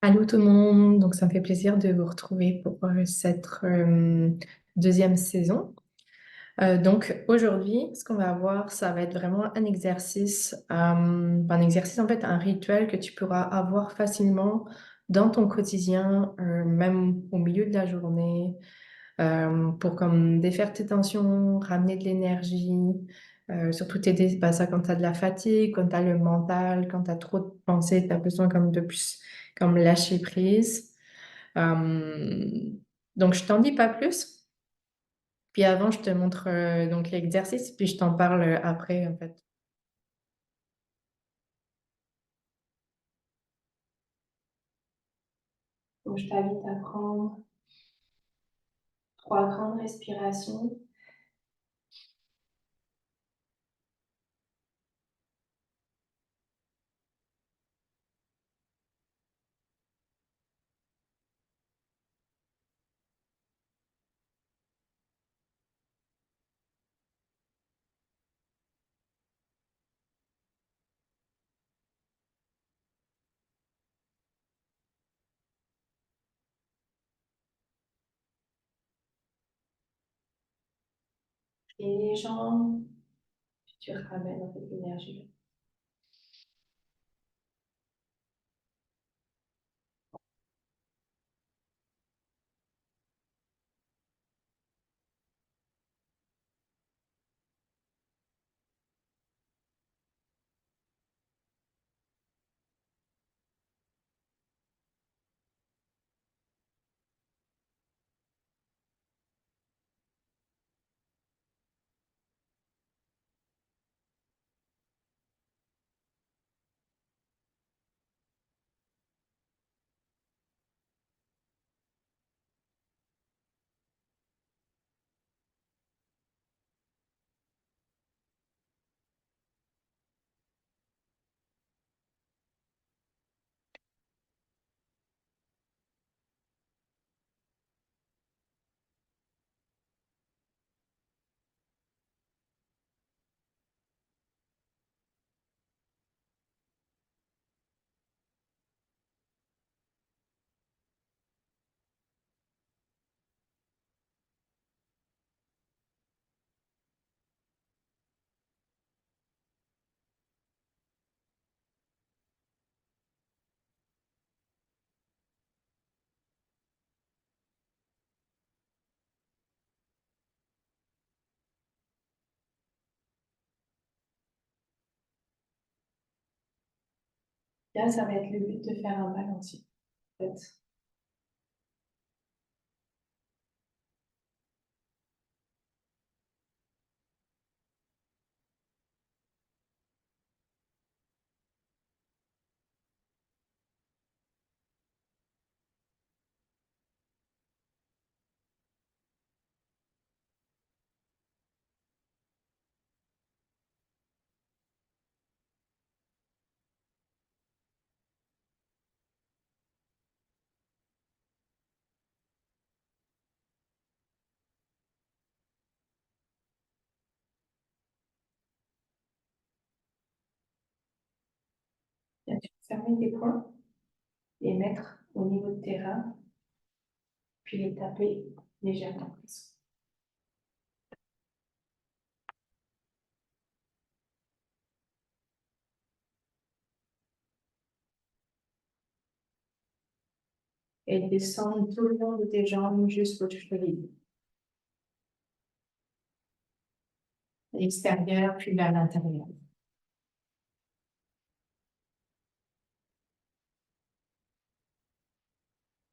Allô tout le monde, donc ça me fait plaisir de vous retrouver pour cette deuxième saison. Donc aujourd'hui, ce qu'on va avoir, ça va être vraiment un exercice, pas un exercice en fait, un rituel que tu pourras avoir facilement dans ton quotidien, même au milieu de la journée, pour comme défaire tes tensions, ramener de l'énergie, surtout t'aider, bah, ça quand tu as de la fatigue, quand tu as le mental, quand tu as trop de pensées, tu as besoin comme de plus, comme lâcher prise. Euh, donc je t'en dis pas plus. Puis avant, je te montre donc l'exercice, puis je t'en parle après en fait. Donc je t'invite à prendre 3 grandes respirations et les jambes, puis tu ramènes un peu d'énergie. Là, ça va être le but de faire un balancier. En fait. Bien, tu peux fermer tes poings, les mettre au niveau de tes reins, puis les taper légèrement. Et descendre tout le long de tes jambes jusqu'aux chevilles. L'extérieur, puis vers l'intérieur.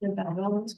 Le bas-ventre.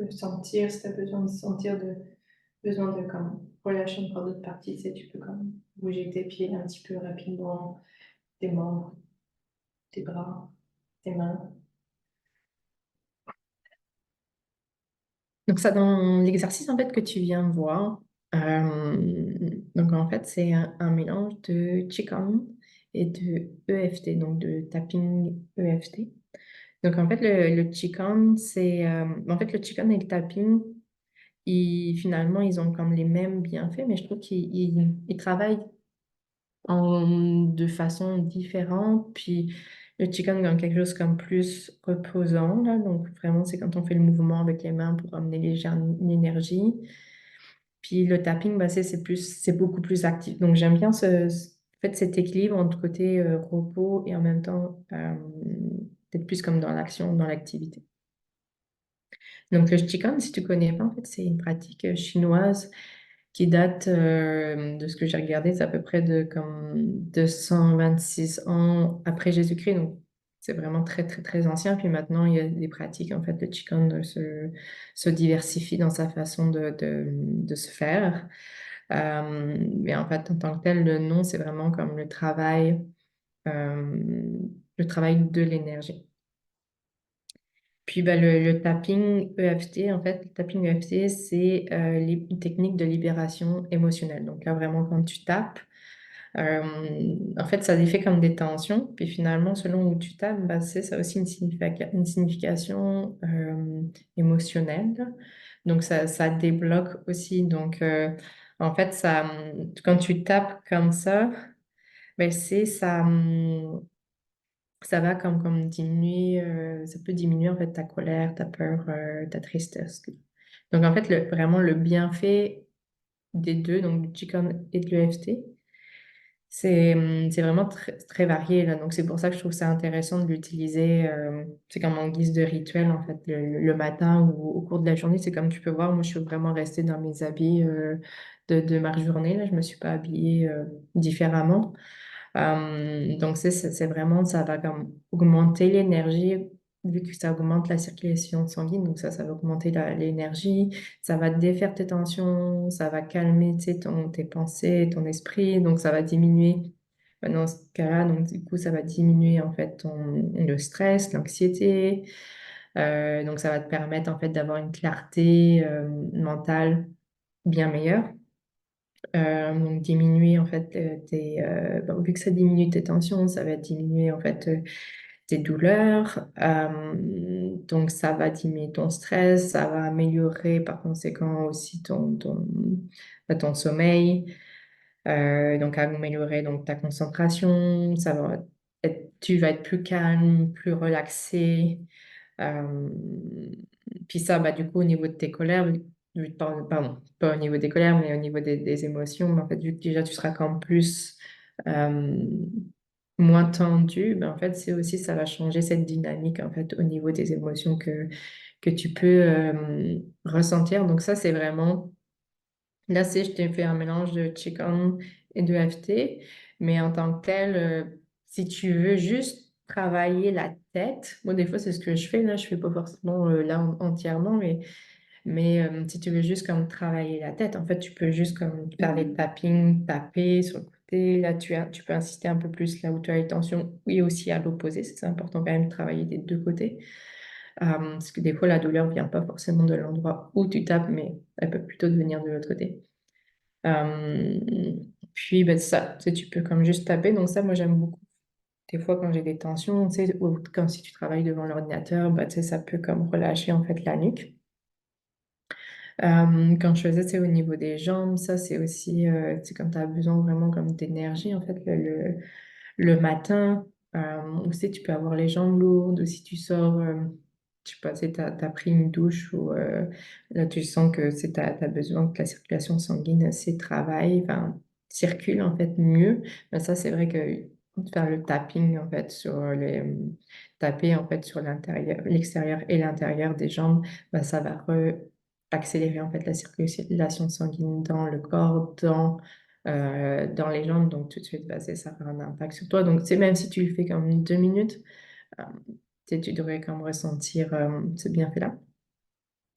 peux sentir, si tu as besoin de sentir, besoin de comme relâcher encore d'autres parties, tu sais, tu peux comme bouger tes pieds un petit peu rapidement, tes membres, tes bras, tes mains. Donc ça, dans l'exercice en fait que tu viens de voir, donc en fait c'est un mélange de Qigong et de EFT, donc de tapping EFT. Donc en fait le Qigong c'est en fait le Qigong et le tapping, finalement ils ont comme les mêmes bienfaits, mais je trouve qu'ils travaillent de façon différente. Puis le Qigong a quelque chose comme plus reposant, là. Donc vraiment, c'est quand on fait le mouvement avec les mains pour amener l'énergie. Puis le tapping, bah, c'est beaucoup plus actif. Donc j'aime bien en fait, cet équilibre entre côté repos et en même temps peut-être plus comme dans l'action, dans l'activité. Donc le Qigong, si tu connais pas, en fait, c'est une pratique chinoise qui date de ce que j'ai regardé, c'est à peu près de comme 226 ans après Jésus-Christ. Donc c'est vraiment très, très, très ancien. Puis maintenant, il y a des pratiques, en fait, le Qigong se diversifie dans sa façon de se faire. Mais en fait, en tant que tel, le nom, c'est vraiment comme euh, le travail de l'énergie. Puis ben, le tapping EFT, en fait, le tapping EFT, c'est une technique de libération émotionnelle. Donc là, vraiment, quand tu tapes, euh, en fait, ça défait comme des tensions. Puis finalement, selon où tu tapes, ben, ça a aussi une signification émotionnelle. Donc ça débloque aussi. Donc en fait, quand tu tapes comme ça, ça va comme diminuer, ça peut diminuer en fait ta colère, ta peur, ta tristesse. Donc en fait, vraiment le bienfait des deux, donc du Qigong et de l'EFT, c'est vraiment très, très varié là. Donc c'est pour ça que je trouve ça intéressant de l'utiliser. C'est comme en guise de rituel en fait, le matin ou au cours de la journée. C'est comme tu peux voir, moi je suis vraiment restée dans mes habits de ma journée. Là, je me suis pas habillée différemment. Donc, c'est vraiment, ça va comme augmenter l'énergie, vu que ça augmente la circulation sanguine. Donc, ça va augmenter l'énergie, ça va défaire tes tensions, ça va calmer, tu sais, tes pensées, ton esprit. Donc, ça va diminuer, dans ce cas-là, donc, du coup, ça va diminuer, en fait, le stress, l'anxiété. Donc, ça va te permettre, en fait, d'avoir une clarté, mentale bien meilleure. Donc diminuer en fait vu que ça diminue tes tensions, ça va diminuer en fait tes douleurs. Donc ça va diminuer ton stress, ça va améliorer par conséquent aussi ton sommeil. Donc améliorer donc ta concentration, tu vas être plus calme, plus relaxé. Euh, Puis ça, bah, du coup, au niveau de tes colères, pardon, pas au niveau des colères, mais au niveau des émotions, bah, en fait, vu que déjà tu seras quand même euh, moins tendu, bah, en fait, c'est aussi, ça va changer cette dynamique, en fait, au niveau des émotions que tu peux ressentir. Donc ça, c'est vraiment, là, je t'ai fait un mélange de Qigong et de FT, mais en tant que tel, si tu veux juste travailler la tête, moi, des fois, c'est ce que je fais, là, je fais pas forcément là entièrement, mais si tu veux juste comme travailler la tête, en fait, tu peux juste comme faire des tapping, taper sur le côté. Là, tu peux insister un peu plus là où tu as les tensions et aussi à l'opposé. C'est important quand même de travailler des deux côtés. Parce que des fois, la douleur vient pas forcément de l'endroit où tu tapes, mais elle peut plutôt venir de l'autre côté. Euh, Puis, ben, ça, tu sais, tu peux comme juste taper. Donc ça, moi, j'aime beaucoup. Des fois, quand j'ai des tensions, tu sais, ou quand si tu travailles devant l'ordinateur, bah, tu sais, ça peut comme relâcher en fait la nuque. Quand je faisais, c'est au niveau des jambes, ça c'est aussi, c'est quand tu as besoin vraiment comme d'énergie, en fait, le matin, aussi tu peux avoir les jambes lourdes, ou si tu sors, je sais pas, tu as pris une douche, ou là tu sens que tu as besoin que la circulation sanguine travaille, enfin, circule en fait mieux. Ben, ça c'est vrai que faire le tapping en fait taper en fait sur l'extérieur et l'intérieur des jambes, ben, ça va accélérer en fait la circulation sanguine dans le corps, dans les jambes, donc tout de suite, bah, ça a un impact sur toi. Donc, c'est même si tu le fais comme 2 minutes, tu sais, tu devrais quand même ressentir ce bienfait-là.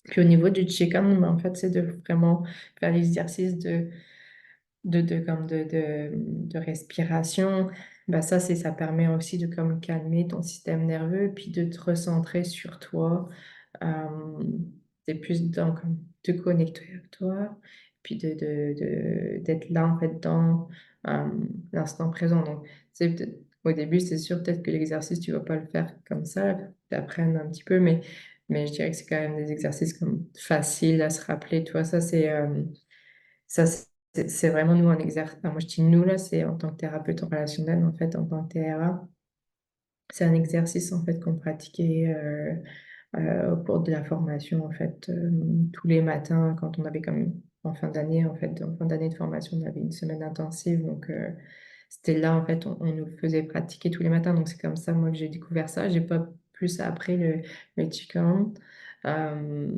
Puis au niveau du Qigong, ben, en fait, c'est de vraiment faire l'exercice de respiration. Ben, ça permet aussi de comme calmer ton système nerveux, puis de te recentrer sur toi. Euh, T'es plus dans comme te connecter à toi, puis d'être là en fait dans euh, l'instant présent. Donc, au début, c'est sûr, peut-être que l'exercice, tu vas pas le faire comme ça, t'apprennes un petit peu, mais je dirais que c'est quand même des exercices comme faciles à se rappeler. Toi, ça, c'est vraiment nous un exercice. Moi, je dis nous là, c'est en tant que thérapeute relationnel, en fait, en tant que TRA. C'est un exercice en fait qu'on pratiquait au cours de la formation en fait tous les matins quand on avait comme en fin d'année en fait en fin d'année de formation on avait une semaine intensive donc c'était là en fait on nous le faisait pratiquer tous les matins donc c'est comme ça moi que j'ai découvert ça j'ai pas plus après le Qigong euh,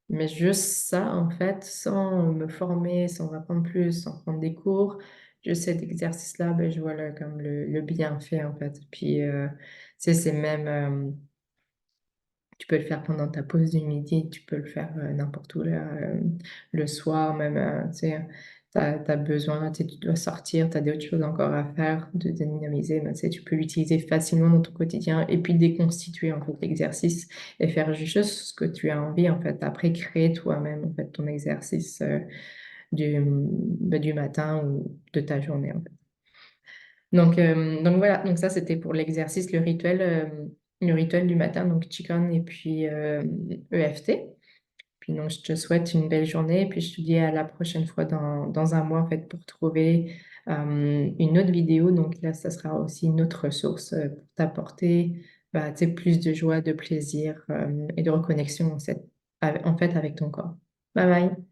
mais juste ça en fait sans me former sans apprendre plus sans prendre des cours juste cet exercice-là ben, je vois comme le bienfait en fait puis tu sais c'est même tu peux le faire pendant ta pause du midi, tu peux le faire n'importe où, là, le soir, même, tu sais, t'as besoin, tu sais, tu dois sortir, tu as d'autres choses encore à faire, de dynamiser, mais, tu sais, tu peux l'utiliser facilement dans ton quotidien et puis déconstituer en fait l'exercice et faire juste ce que tu as envie, en fait, après créer toi-même, en fait, ton exercice du matin ou de ta journée, en fait. Donc voilà, donc ça c'était pour l'exercice, le rituel du matin, donc Qigong et puis EFT. Puis donc je te souhaite une belle journée et puis je te dis à la prochaine fois dans un mois en fait pour trouver une autre vidéo. Donc là, ça sera aussi une autre ressource pour t'apporter bah, tu sais, plus de joie, de plaisir et de reconnexion en fait avec ton corps. Bye bye.